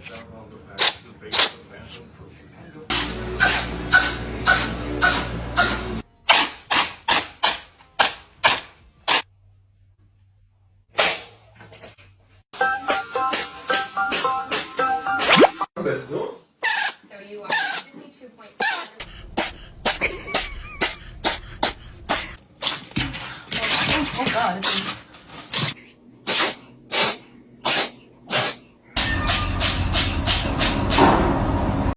set down all the packs to the base of the phantom for So you are 52.7. Oh God, it's